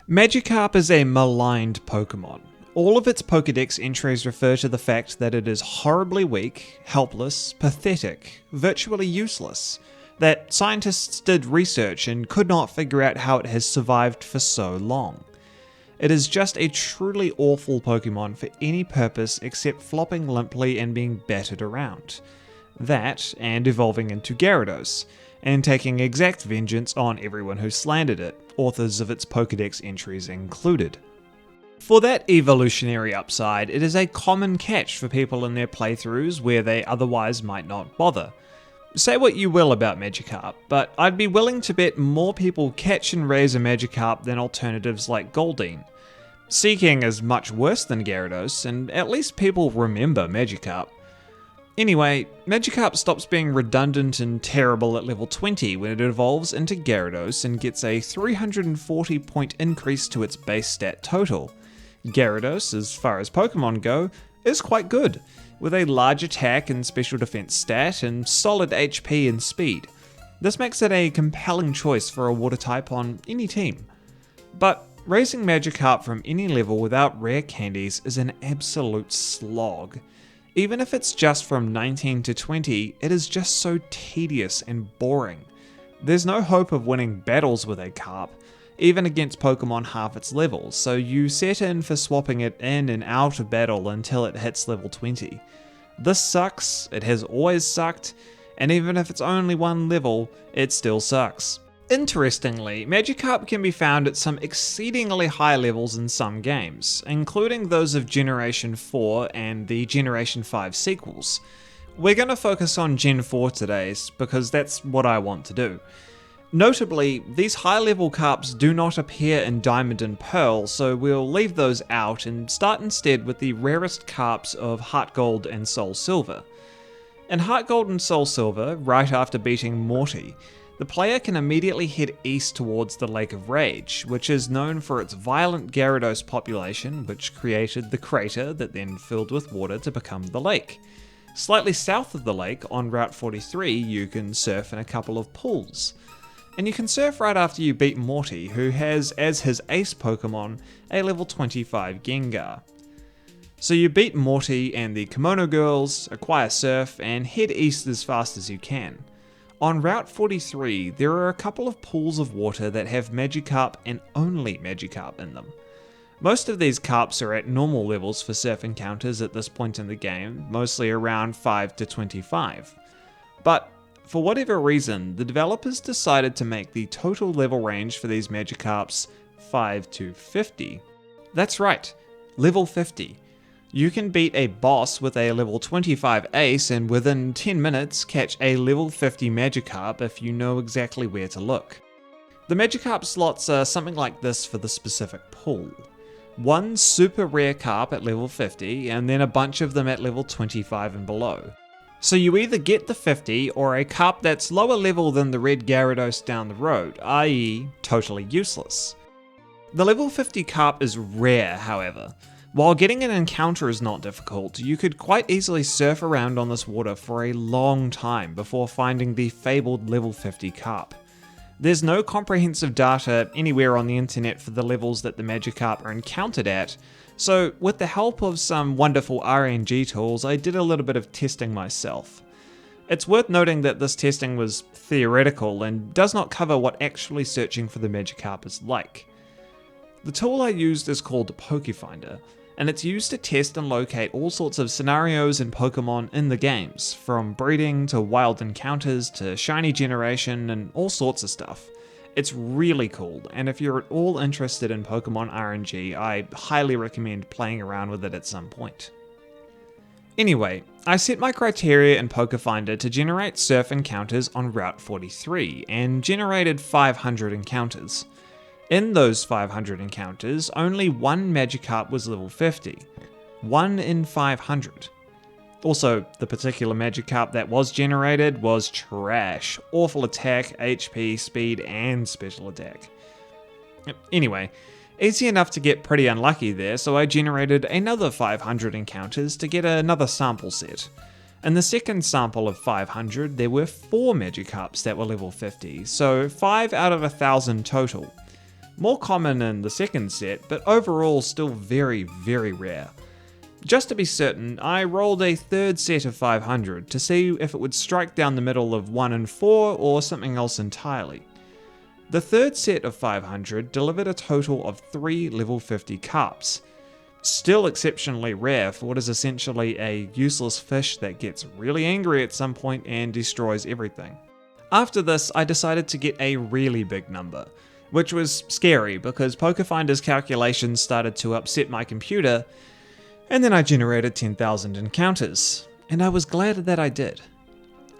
Magikarp is a maligned Pokémon. All of its Pokédex entries refer to the fact that it is horribly weak, helpless, pathetic, virtually useless, that scientists did research and could not figure out how it has survived for so long. It is just a truly awful Pokémon for any purpose except flopping limply and being battered around. That, and evolving into Gyarados, and taking exact vengeance on everyone who slandered it, authors of its Pokédex entries included. For that evolutionary upside, it is a common catch for people in their playthroughs where they otherwise might not bother. Say what you will about Magikarp, but I'd be willing to bet more people catch and raise a Magikarp than alternatives like Goldeen. Seeking is much worse than Gyarados, and at least people remember Magikarp. Anyway, Magikarp stops being redundant and terrible at level 20 when it evolves into Gyarados and gets a 340 point increase to its base stat total. Gyarados, as far as Pokemon go, is quite good, with a large attack and special defense stat and solid HP and speed. This makes it a compelling choice for a water type on any team. But raising Magikarp from any level without rare candies is an absolute slog. Even if it's just from 19 to 20, it is just so tedious and boring. There's no hope of winning battles with a Carp, even against Pokemon half its level, so you set in for swapping it in and out of battle until it hits level 20. This sucks, it has always sucked, and even if it's only one level, it still sucks. Interestingly, Magikarp can be found at some exceedingly high levels in some games, including those of Generation 4 and the Generation 5 sequels. We're going to focus on Gen 4 today, because that's what I want to do. Notably, these high-level Carps do not appear in Diamond and Pearl, so we'll leave those out and start instead with the rarest Carps of Heart Gold and Soul Silver. In Heart Gold and Soul Silver, right after beating Morty, the player can immediately head east towards the Lake of Rage, which is known for its violent Gyarados population, which created the crater that then filled with water to become the lake. Slightly south of the lake, on Route 43, you can surf in a couple of pools. And you can surf right after you beat Morty, who has as his ace Pokemon a level 25 Gengar. So you beat Morty and the Kimono Girls, acquire Surf, and head east as fast as you can. On Route 43, there are a couple of pools of water that have Magikarp and only Magikarp in them. Most of these Carps are at normal levels for surf encounters at this point in the game, mostly around 5 to 25. But for whatever reason, the developers decided to make the total level range for these Magikarps 5 to 50. That's right, level 50. You can beat a boss with a level 25 ace and within 10 minutes catch a level 50 Magikarp if you know exactly where to look. The Magikarp slots are something like this for the specific pool. One super rare Carp at level 50 and then a bunch of them at level 25 and below. So you either get the 50 or a Carp that's lower level than the red Gyarados down the road, i.e. totally useless. The level 50 Carp is rare, however. While getting an encounter is not difficult, you could quite easily surf around on this water for a long time before finding the fabled level 50 Carp. There's no comprehensive data anywhere on the internet for the levels that the Magikarp are encountered at, so with the help of some wonderful RNG tools, I did a little bit of testing myself. It's worth noting that this testing was theoretical and does not cover what actually searching for the Magikarp is like. The tool I used is called Pokefinder, and it's used to test and locate all sorts of scenarios and Pokemon in the games, from breeding to wild encounters to shiny generation and all sorts of stuff. It's really cool, and if you're at all interested in Pokemon RNG, I highly recommend playing around with it at some point. Anyway, I set my criteria in Pokefinder to generate surf encounters on Route 43, and generated 500 encounters. In those 500 encounters, only one Magikarp was level 50. 1 in 500. Also, the particular Magikarp that was generated was trash. Awful attack, HP, speed, and special attack. Anyway, easy enough to get pretty unlucky there, so I generated another 500 encounters to get another sample set. In the second sample of 500, there were 4 Magikarps that were level 50, so 5 out of 1,000 total. More common in the second set, but overall still very, very rare. Just to be certain, I rolled a third set of 500 to see if it would strike down the middle of 1 and 4 or something else entirely. The third set of 500 delivered a total of 3 level 50 carps. Still exceptionally rare for what is essentially a useless fish that gets really angry at some point and destroys everything. After this, I decided to get a really big number, which was scary because PokeFinder's calculations started to upset my computer, and then I generated 10,000 encounters, and I was glad that I did.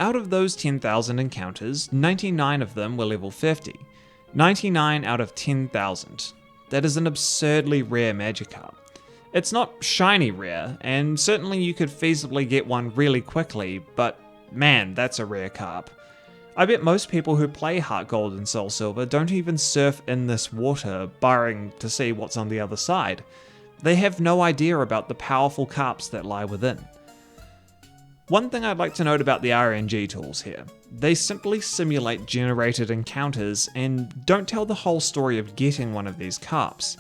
Out of those 10,000 encounters, 99 of them were level 50. 99 out of 10,000. That is an absurdly rare Magikarp. It's not shiny rare, and certainly you could feasibly get one really quickly, but man, that's a rare carp. I bet most people who play Heart Gold and Soul Silver don't even surf in this water, barring to see what's on the other side. They have no idea about the powerful carps that lie within. One thing I'd like to note about the RNG tools here. They simply simulate generated encounters and don't tell the whole story of getting one of these carps.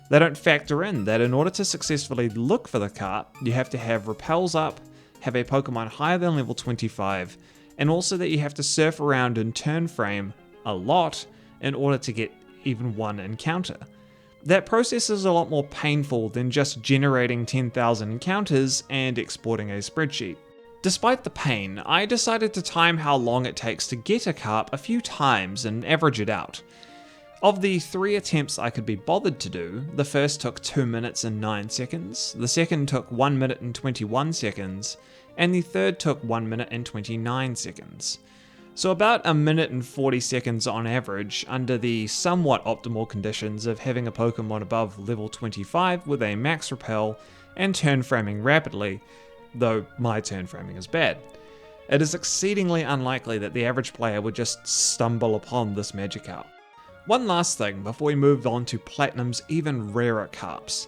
They don't factor in that in order to successfully look for the carp, you have to have repels up, have a Pokemon higher than level 25, and also that you have to surf around in turn frame a lot in order to get even one encounter. That process is a lot more painful than just generating 10,000 encounters and exporting a spreadsheet. Despite the pain, I decided to time how long it takes to get a carp a few times and average it out. Of the 3 attempts I could be bothered to do, the first took 2 minutes and 9 seconds, the second took 1 minute and 21 seconds, and the third took 1 minute and 29 seconds. So about 1 minute and 40 seconds on average under the somewhat optimal conditions of having a Pokemon above level 25 with a max repel and turn framing rapidly, though my turn framing is bad. It is exceedingly unlikely that the average player would just stumble upon this Magikarp. One last thing before we move on to Platinum's even rarer carps.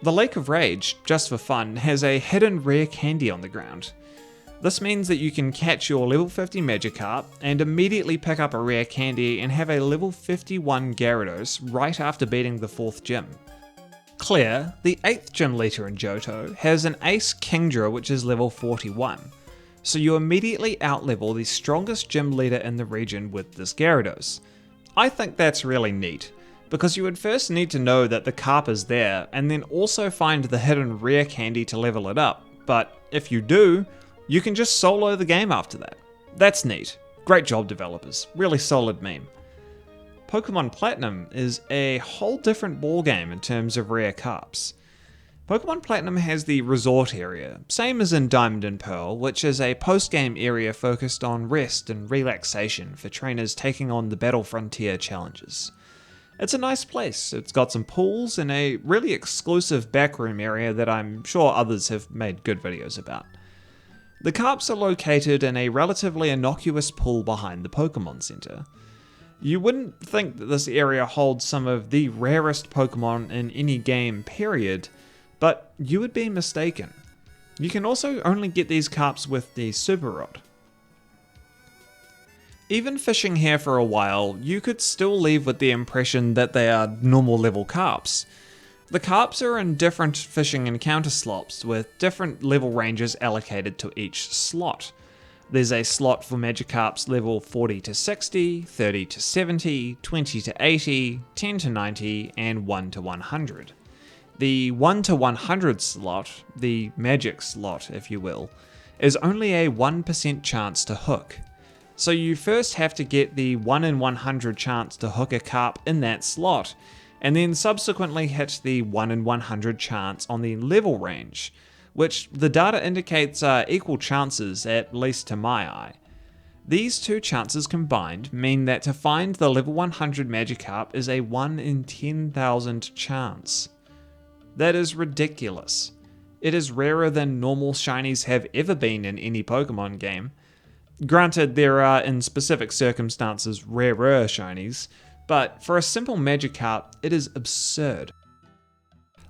The Lake of Rage, just for fun, has a hidden rare candy on the ground. This means that you can catch your level 50 Magikarp and immediately pick up a rare candy and have a level 51 Gyarados right after beating the 4th gym. Claire, the 8th gym leader in Johto, has an Ace Kingdra which is level 41, so you immediately outlevel the strongest gym leader in the region with this Gyarados. I think that's really neat, because you would first need to know that the carp is there and then also find the hidden rare candy to level it up, but if you do, you can just solo the game after that. That's neat. Great job, developers. Really solid meme. Pokemon Platinum is a whole different ballgame in terms of rare carps. Pokemon Platinum has the resort area, same as in Diamond and Pearl, which is a post-game area focused on rest and relaxation for trainers taking on the Battle Frontier challenges. It's a nice place. It's got some pools and a really exclusive backroom area that I'm sure others have made good videos about. The carps are located in a relatively innocuous pool behind the Pokemon Center. You wouldn't think that this area holds some of the rarest Pokemon in any game, period, but you would be mistaken. You can also only get these carps with the Super Rod. Even fishing here for a while, you could still leave with the impression that they are normal level carps. The carps are in different fishing encounter slots with different level ranges allocated to each slot. There's a slot for Magikarps level 40 to 60, 30 to 70, 20 to 80, 10 to 90, and 1 to 100. The 1 to 100 slot, the magic slot if you will, is only a 1% chance to hook. So you first have to get the 1 in 100 chance to hook a carp in that slot, and then subsequently hit the 1 in 100 chance on the level range, which the data indicates are equal chances, at least to my eye. These two chances combined mean that to find the level 100 Magikarp is a 1 in 10,000 chance. That is ridiculous. It is rarer than normal shinies have ever been in any Pokemon game. Granted, there are in specific circumstances rarer shinies, but for a simple Magikarp, it is absurd.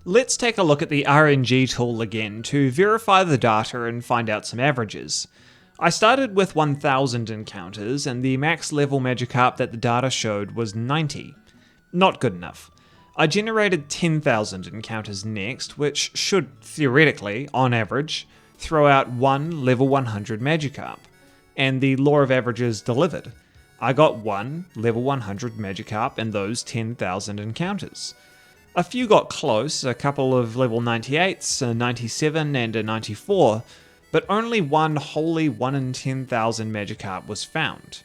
Let's take a look at the RNG tool again to verify the data and find out some averages. I started with 1000 encounters and the max level Magikarp that the data showed was 90. Not good enough. I generated 10,000 encounters next, which should, theoretically, on average, throw out one level 100 Magikarp. And the law of averages delivered. I got one level 100 Magikarp in those 10,000 encounters. A few got close, a couple of level 98s, a 97 and a 94, but only one wholly 1 in 10,000 Magikarp was found.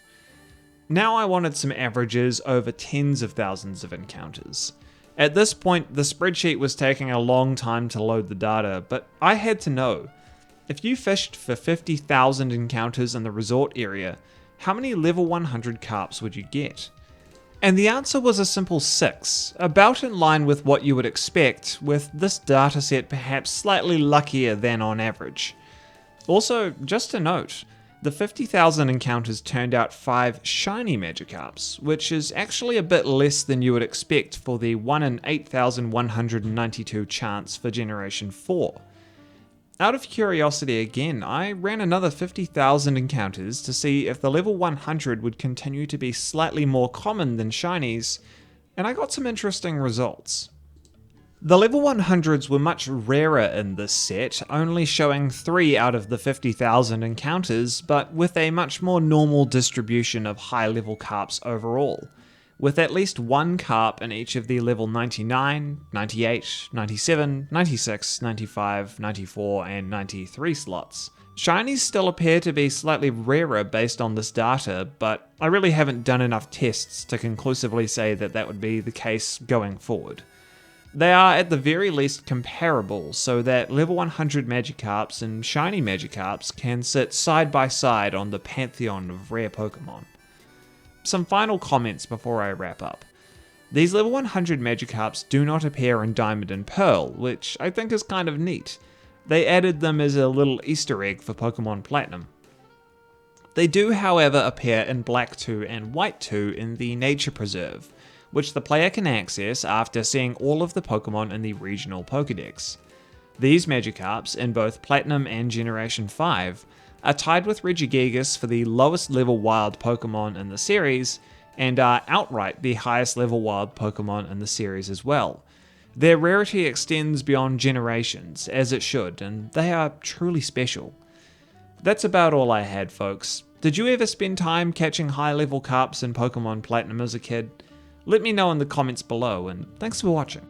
Now I wanted some averages over tens of thousands of encounters. At this point, the spreadsheet was taking a long time to load the data, but I had to know. If you fished for 50,000 encounters in the resort area, how many level 100 carps would you get? And the answer was a simple 6, about in line with what you would expect, with this dataset perhaps slightly luckier than on average. Also, just to note, the 50,000 encounters turned out 5 shiny Magikarps, which is actually a bit less than you would expect for the 1 in 8,192 chance for Generation 4. Out of curiosity again, I ran another 50,000 encounters to see if the level 100 would continue to be slightly more common than shinies, and I got some interesting results. The level 100s were much rarer in this set, only showing 3 out of the 50,000 encounters, but with a much more normal distribution of high level carps overall, with at least one carp in each of the level 99, 98, 97, 96, 95, 94, and 93 slots. Shinies still appear to be slightly rarer based on this data, but I really haven't done enough tests to conclusively say that that would be the case going forward. They are at the very least comparable, so that level 100 Magikarps and shiny Magikarps can sit side by side on the pantheon of rare Pokémon. Some final comments before I wrap up. These level 100 Magikarps do not appear in Diamond and Pearl, which I think is kind of neat. They added them as a little Easter egg for Pokémon Platinum. They do, however, appear in Black 2 and White 2 in the Nature Preserve, which the player can access after seeing all of the Pokémon in the regional Pokédex. These Magikarps, in both Platinum and Generation 5, are tied with Regigigas for the lowest level wild Pokémon in the series, and are outright the highest level wild Pokémon in the series as well. Their rarity extends beyond generations, as it should, and they are truly special. That's about all I had, folks. Did you ever spend time catching high level carps in Pokémon Platinum as a kid? Let me know in the comments below, and thanks for watching.